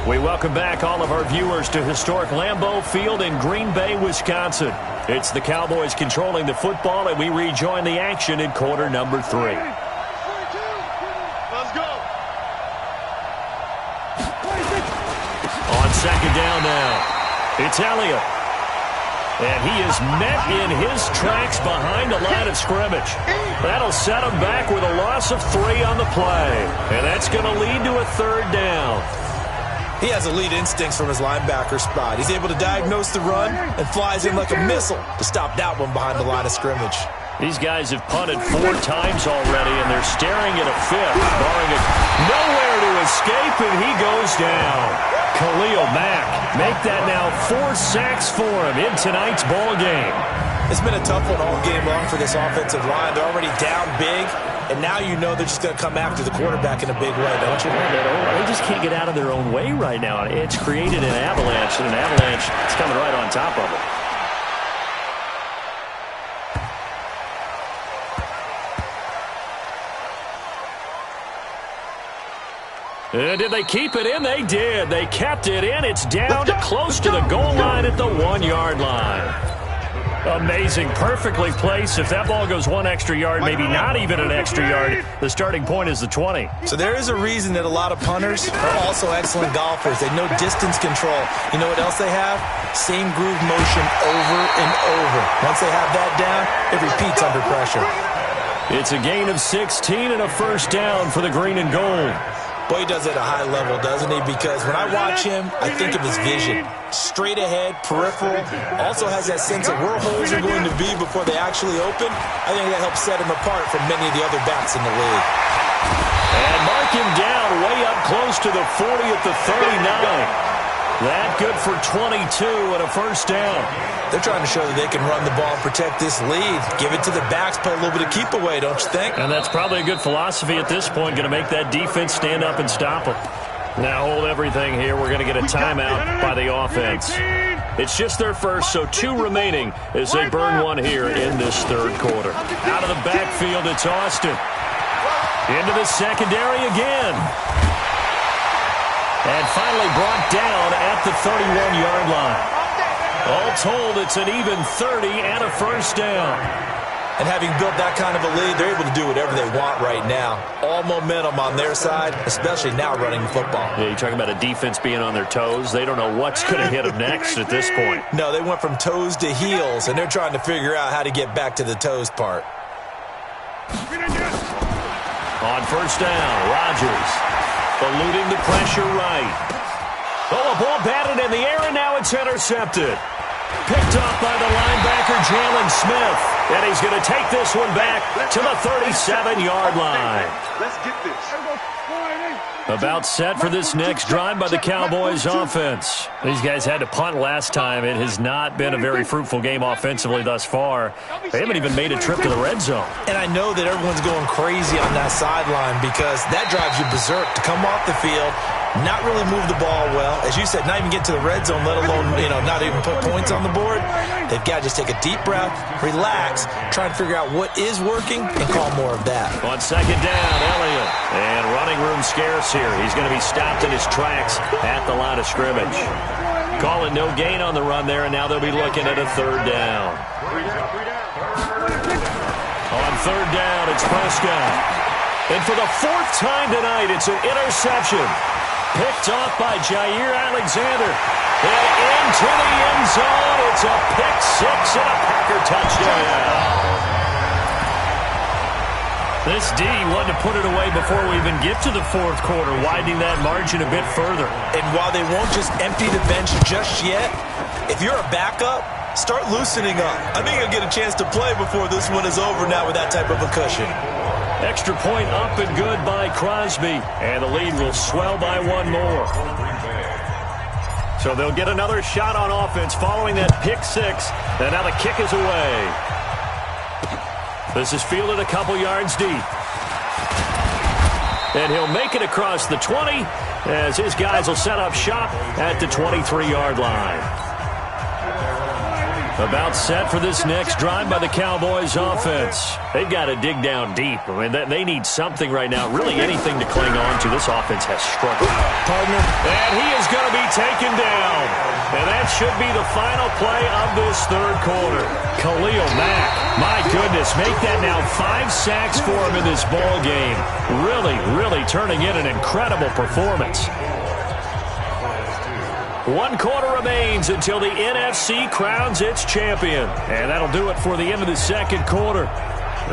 We welcome back all of our viewers to historic Lambeau Field in Green Bay, Wisconsin. It's the Cowboys controlling the football, and we rejoin the action in quarter number 3. Let's go. On second down now, it's Elliott. And he is met in his tracks behind the line of scrimmage. That'll set him back with a loss of 3 on the play. And that's going to lead to a third down. He has elite instincts from his linebacker spot. He's able to diagnose the run and flies in like a missile to stop that one behind the line of scrimmage. These guys have punted 4 times already, and they're staring at a 5th, barring it. Nowhere to escape, and he goes down. Khalil Mack make that now 4 sacks for him in tonight's ball game. It's been a tough one all game long for this offensive line. They're already down big, and now you know they're just going to come after the quarterback in a big way, don't you? They just can't get out of their own way right now. It's created an avalanche, and an avalanche is coming right on top of it. Did they keep it in? They did. They kept it in. It's down to close to the goal line at the 1-yard line. Amazing. Perfectly placed. If that ball goes 1 extra yard, maybe not even an extra yard, the starting point is the 20. So there is a reason that a lot of punters are also excellent golfers. They know distance control. You know what else they have? Same groove motion over and over. Once they have that down, it repeats under pressure. It's a gain of 16 and a first down for the green and gold. Boy, he does it at a high level, doesn't he? Because when I watch him, I think of his vision. Straight ahead, peripheral, also has that sense of where holes are going to be before they actually open. I think that helps set him apart from many of the other backs in the league. And mark him down way up close to the 40 at the 39. That good for 22 and a first down. They're trying to show that they can run the ball and protect this lead. Give it to the backs, play a little bit of keep away, don't you think? And that's probably a good philosophy at this point, going to make that defense stand up and stop them. Now hold everything here. We're going to get a timeout by the offense. It's just their first, so 2 remaining as they burn 1 here in this third quarter. Out of the backfield, it's Austin. Into the secondary again. And finally brought down at the 31-yard line. All told, it's an even 30 and a first down. And having built that kind of a lead, they're able to do whatever they want right now. All momentum on their side, especially now running the football. Yeah, you're talking about a defense being on their toes. They don't know what's going to hit them next at this point. No, they went from toes to heels, and they're trying to figure out how to get back to the toes part. On first down, Rodgers eluding the pressure right. Oh, a ball batted in the air, and now it's intercepted. Picked up by the linebacker, Jalen Smith. And he's going to take this one back to the 37-yard line. Let's get this. About set for this next drive by the Cowboys offense. These guys had to punt last time. It has not been a very fruitful game offensively thus far. They haven't even made a trip to the red zone. And I know that everyone's going crazy on that sideline because that drives you berserk to come off the field, not really move the ball well. As you said, not even get to the red zone, let alone, not even put points on the board. They've got to just take a deep breath, relax, try and figure out what is working, and call more of that. On second down, Elliott. And running room scarce here. He's going to be stopped in his tracks at the line of scrimmage. Calling no gain on the run there, and now they'll be looking at a third down. On third down, it's Prescott. And for the 4th time tonight, it's an interception. Picked off by Jair Alexander. And into the end zone. It's a pick 6 and a Packer touchdown. This D wanted to put it away before we even get to the 4th quarter, widening that margin a bit further. And while they won't just empty the bench just yet, if you're a backup, start loosening up. I think you'll get a chance to play before this one is over now with that type of a cushion. Extra point up and good by Crosby. And the lead will swell by 1 more. So they'll get another shot on offense following that pick 6. And now the kick is away. This is fielded a couple yards deep. And he'll make it across the 20 as his guys will set up shop at the 23-yard line. About set for this next drive by the Cowboys offense. They've got to dig down deep. I mean, they need something right now, really anything to cling on to. This offense has struggled. Partner. And he is going to be taken down. And that should be the final play of this third quarter. Khalil Mack, my goodness, make that now 5 sacks for him in this ball game. Really turning in an incredible performance. 1 quarter remains until the NFC crowns its champion. And that'll do it for the end of the second quarter.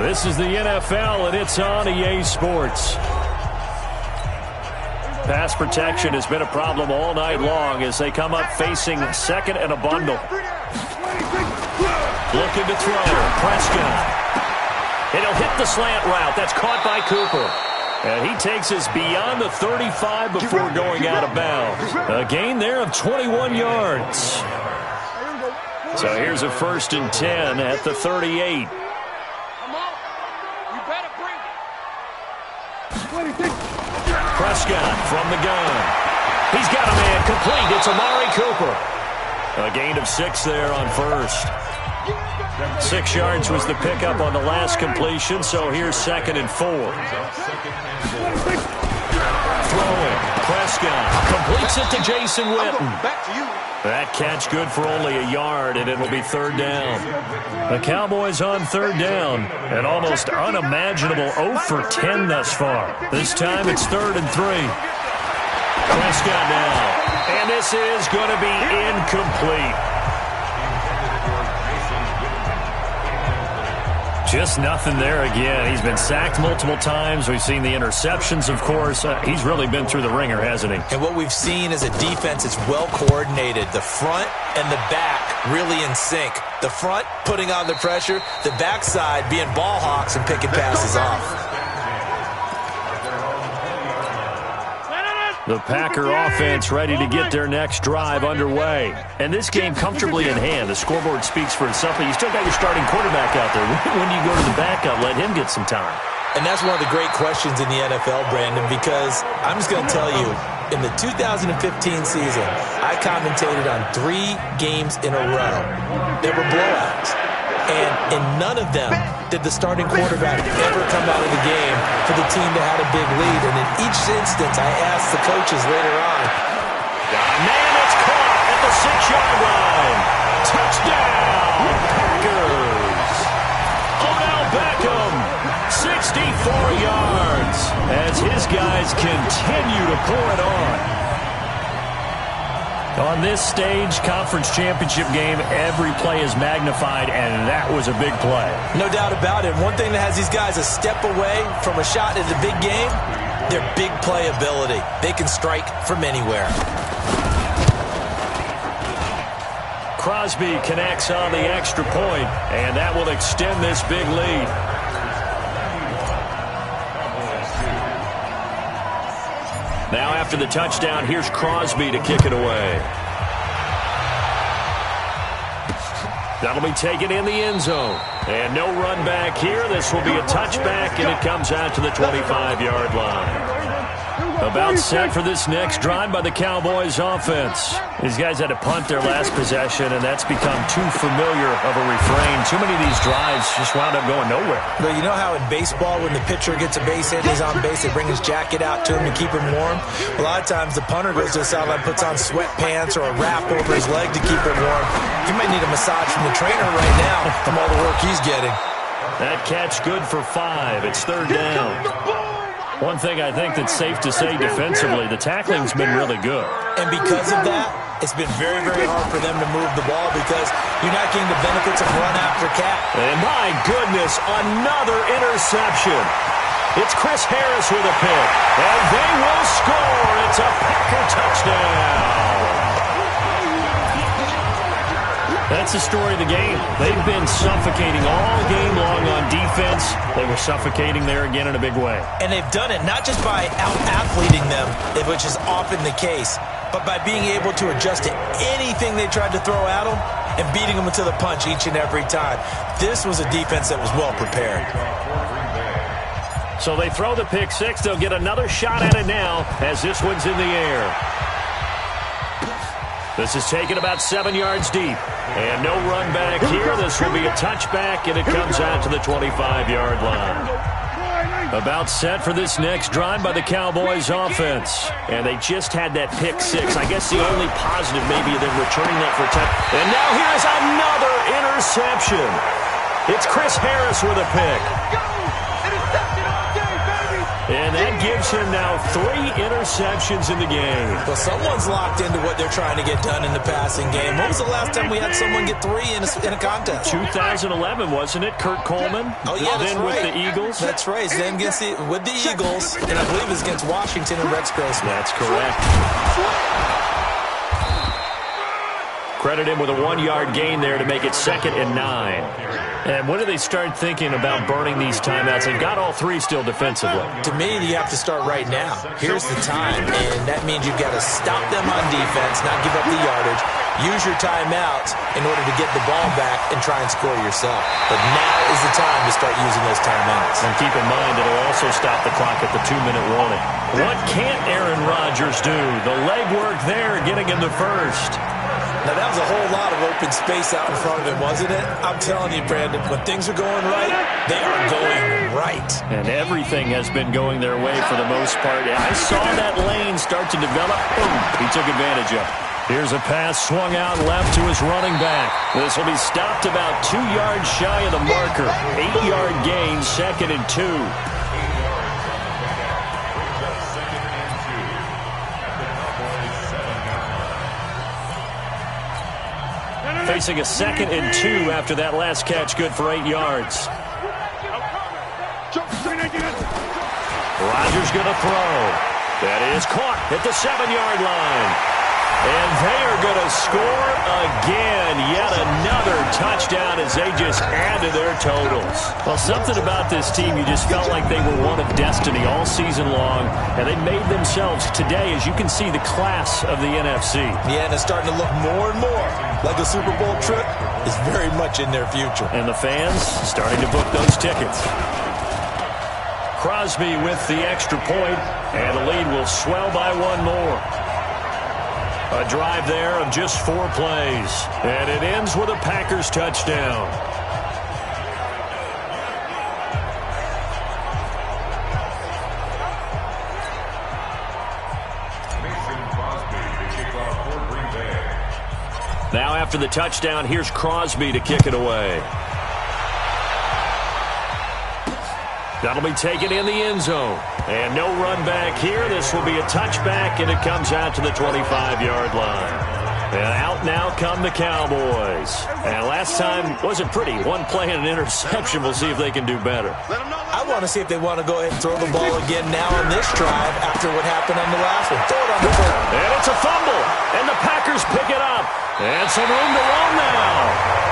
This is the NFL, and it's on EA Sports. Pass protection has been a problem all night long as they come up facing second and a bundle. Looking to throw. Prescott. And he'll hit the slant route. That's caught by Cooper. And he takes us beyond the 35 before going out of bounds. A gain there of 21 yards. So here's a 1st and 10 at the 38. Prescott from the gun. He's got a man complete. It's Amari Cooper. A gain of 6 there on first. 6 yards was the pickup on the last completion, so here's 2nd and 4. Throwing. Prescott completes it to Jason Witten. That catch good for only a yard, and it'll be 3rd down. The Cowboys on 3rd down. An almost unimaginable 0 for 10 thus far. This time it's 3rd and 3. Prescott now. And this is going to be incomplete. Just nothing there again. He's been sacked multiple times. We've seen the interceptions, of course. He's really been through the ringer, hasn't he? And what we've seen is a defense that's well coordinated. The front and the back really in sync. The front putting on the pressure. The backside being ball hawks and picking passes off. The Packer offense ready to get their next drive underway. And this game comfortably in hand. The scoreboard speaks for itself, but you still got your starting quarterback out there. When do you go to the backup? Let him get some time. And that's one of the great questions in the NFL, Brandon, because I'm just going to tell you, in the 2015 season, I commentated on 3 games in a row. They were blowouts. And in none of them did the starting quarterback ever come out of the game for the team that had a big lead. And in each instance, I asked the coaches later on. Man, it's caught at the 6-yard line. Touchdown, Packers. Odell Beckham, 64 yards as his guys continue to pour it on. On this stage, conference championship game, every play is magnified, and that was a big play. No doubt about it. One thing that has these guys a step away from a shot at the big game, their big play ability. They can strike from anywhere. Crosby connects on the extra point, and that will extend this big lead. Now after the touchdown, here's Crosby to kick it away. That'll be taken in the end zone. And no run back here. This will be a touchback, and it comes out to the 25-yard line. About set for this next drive by the Cowboys offense. These guys had to punt their last possession, and that's become too familiar of a refrain. Too many of these drives just wound up going nowhere. But you know how in baseball, when the pitcher gets a base hit and he's on base, they bring his jacket out to him to keep him warm? A lot of times the punter goes to the sideline, puts on sweatpants or a wrap over his leg to keep him warm. He might need a massage from the trainer right now from all the work he's getting. That catch good for 5. It's 3rd down. One thing I think that's safe to say defensively, the tackling's been really good. And because of that, it's been very, very hard for them to move the ball because you're not getting the benefits of run after catch. And my goodness, another interception. It's Chris Harris with a pick. And they will score. It's a Packer touchdown. That's the story of the game. They've been suffocating all game long on defense. They were suffocating there again in a big way. And they've done it not just by out-athleting them, which is often the case, but by being able to adjust to anything they tried to throw at them and beating them to the punch each and every time. This was a defense that was well prepared. So they throw the pick 6. They'll get another shot at it now as this one's in the air. This is taken about 7 yards deep. And no run back here. This will be a touchback, and it comes out to the 25-yard line. About set for this next drive by the Cowboys offense. And they just had that pick six. I guess the only positive maybe them returning that for a touch. And now here's another interception. It's Chris Harris with a pick. And that gives him now 3 interceptions in the game. Well, someone's locked into what they're trying to get done in the passing game. When was the last time we had someone get 3 in a contest? 2011, wasn't it? Kurt Coleman? Oh, yeah, that's then right. With the Eagles? That's right. Then with the Eagles, and I believe it's against Washington and Rex Grossman. That's correct. Credit him with a 1-yard gain there to make it 2nd and 9. And when do they start thinking about burning these timeouts? They've got all 3 still defensively. To me, you have to start right now. Here's the time, and that means you've got to stop them on defense, not give up the yardage, use your timeouts in order to get the ball back and try and score yourself. But now is the time to start using those timeouts. And keep in mind, it'll also stop the clock at the 2-minute warning. What can't Aaron Rodgers do? The legwork there, getting him the first. Now, that was a whole lot of open space out in front of him, wasn't it? I'm telling you, Brandon, when things are going right, they are going right. And everything has been going their way for the most part. I saw that lane start to develop. Boom, he took advantage of it. Here's a pass swung out left to his running back. This will be stopped about 2 yards shy of the marker. 8-yard gain, 2nd and 2. Facing a 2nd and 2 after that last catch, good for 8 yards. Rodgers going to throw. That is caught at the 7-yard line. And they are going to score again. Yet another touchdown as they just add to their totals. Well, something about this team, you just felt like they were one of destiny all season long. And they made themselves today, as you can see, the class of the NFC. Yeah, and it's starting to look more and more like the Super Bowl trip is very much in their future. And the fans starting to book those tickets. Crosby with the extra point, and the lead will swell by 1 more. A drive there of just 4 plays, and it ends with a Packers touchdown. Now after the touchdown, here's Crosby to kick it away. That'll be taken in the end zone. And no run back here. This will be a touchback, and it comes out to the 25-yard line. And out now come the Cowboys. And last time wasn't pretty. 1 play and an interception. We'll see if they can do better. I want to see if they want to go ahead and throw the ball again now on this drive after what happened on the last one. Throw it on the first. And it's a fumble. And the Packers pick it up. And some room to run now.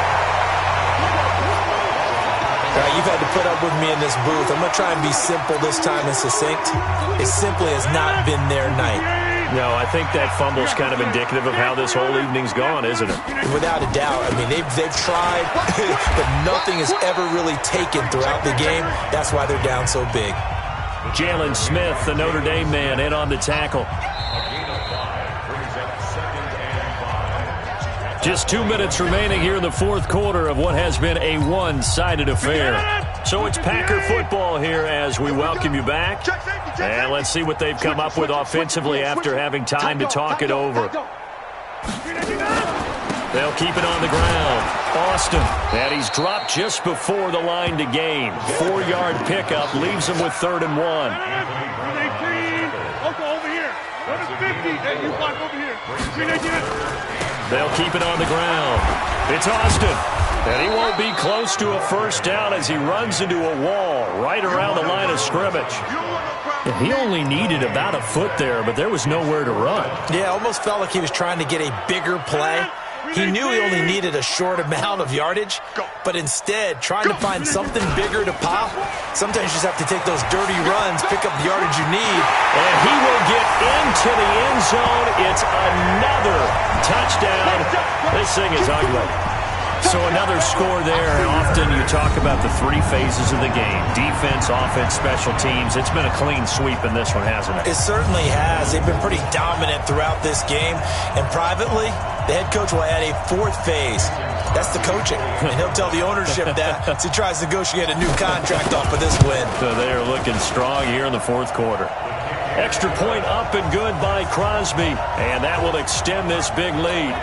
You've had to put up with me in this booth. I'm going to try and be simple this time and succinct. It simply has not been their night. No, I think that fumble's kind of indicative of how this whole evening's gone, isn't it? Without a doubt. I mean, they've tried, but nothing has ever really taken throughout the game. That's why they're down so big. Jalen Smith, the Notre Dame man, in on the tackle. Just 2 minutes remaining here in the 4th quarter of what has been a one-sided affair. So it's Packer football here as we welcome you back. And let's see what they've come up with offensively after having time to talk it over. They'll keep it on the ground. Austin, and he's dropped just before the line to gain. 4-yard pickup leaves him with 3rd and 1. Over here. 50. Hey, you block over here. They'll keep it on the ground. It's Austin. And he won't be close to a first down as he runs into a wall right around the line of scrimmage. And he only needed about a foot there, but there was nowhere to run. Yeah, almost felt like he was trying to get a bigger play. He knew he only needed a short amount of yardage, but instead, trying to find something bigger to pop, sometimes you just have to take those dirty runs, pick up the yardage you need. And he will get into the end zone. It's another touchdown. This thing is ugly. So another score there, and often you talk about the 3 phases of the game. Defense, offense, special teams. It's been a clean sweep in this one, hasn't it? It certainly has. They've been pretty dominant throughout this game. And privately, The head coach will add a fourth phase. That's the coaching. And he'll tell the ownership that as he tries to negotiate a new contract off of this win. So they are looking strong here in the fourth quarter. Extra point up and good by Crosby. And that will extend this big lead.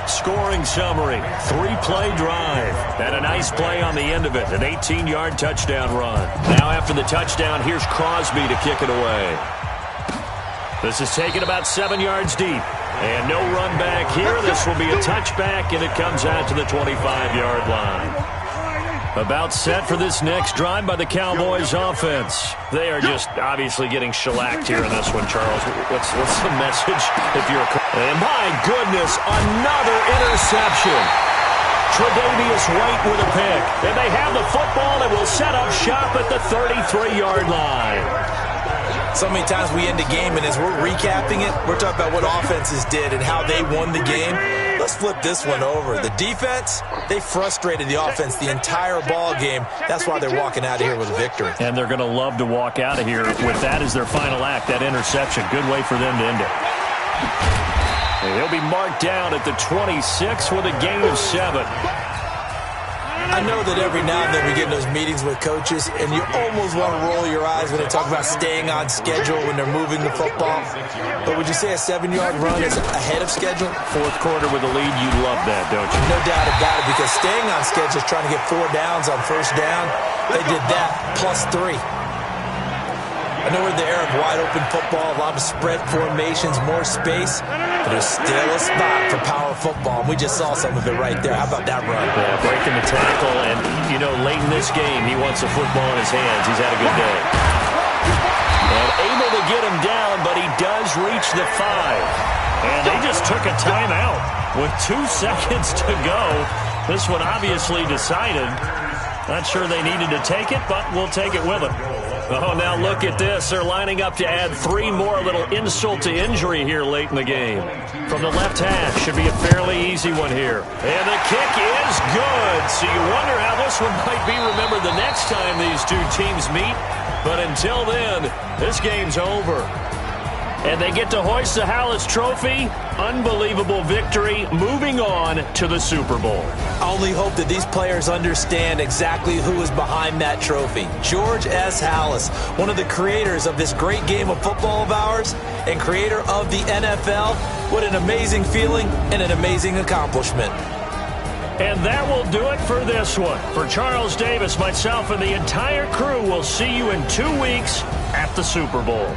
Scoring summary, 3-play drive. And a nice play on the end of it, an 18-yard touchdown run. Now after the touchdown, here's Crosby to kick it away. This is taken about 7 yards deep. And no run back here. This will be a touchback, and it comes out to the 25-yard line. About set for this next drive by the Cowboys offense. They are just obviously getting shellacked here in this one, Charles. What's the message if you're a... And my goodness, another interception. Tre'Davious White with a pick. And they have the football and will set up shop at the 33-yard line. So many times we end the game, and as we're recapping it, we're talking about what offenses did and how they won the game. Let's flip this one over. The defense, they frustrated the offense the entire ball game. That's why they're walking out of here with a victory. And they're going to love to walk out of here with that as their final act, that interception. Good way for them to end it. And he'll be marked down at the 26 with a gain of 7. I know that every now and then we get in those meetings with coaches, and you almost want to roll your eyes when they talk about staying on schedule when they're moving the football. But would you say a 7-yard run is ahead of schedule? Fourth quarter with a lead, you love that, don't you? No doubt about it, because staying on schedule is trying to get 4 downs on first down. They did that plus 3. I know we're in the era of wide-open football, a lot of spread formations, more space, but there's still a spot for power football, and we just saw some of it right there. How about that run? Yeah, breaking the tackle, and, you know, late in this game, he wants the football in his hands. He's had a good day. And able to get him down, but he does reach the 5. And they just took a timeout with 2 seconds to go. This one obviously decided. Not sure they needed to take it, but we'll take it with them. Oh, now look at this. They're lining up to add 3 more, a little insult to injury here late in the game. From the left half, should be a fairly easy one here. And the kick is good. So you wonder how this one might be remembered the next time these two teams meet. But until then, this game's over. And they get to hoist the Hallis Trophy. Unbelievable victory. Moving on to the Super Bowl. I only hope that these players understand exactly who is behind that trophy. George S. Hallis, one of the creators of this great game of football of ours and creator of the NFL. What an amazing feeling and an amazing accomplishment. And that will do it for this one. For Charles Davis, myself, and the entire crew, we'll see you in 2 weeks at the Super Bowl.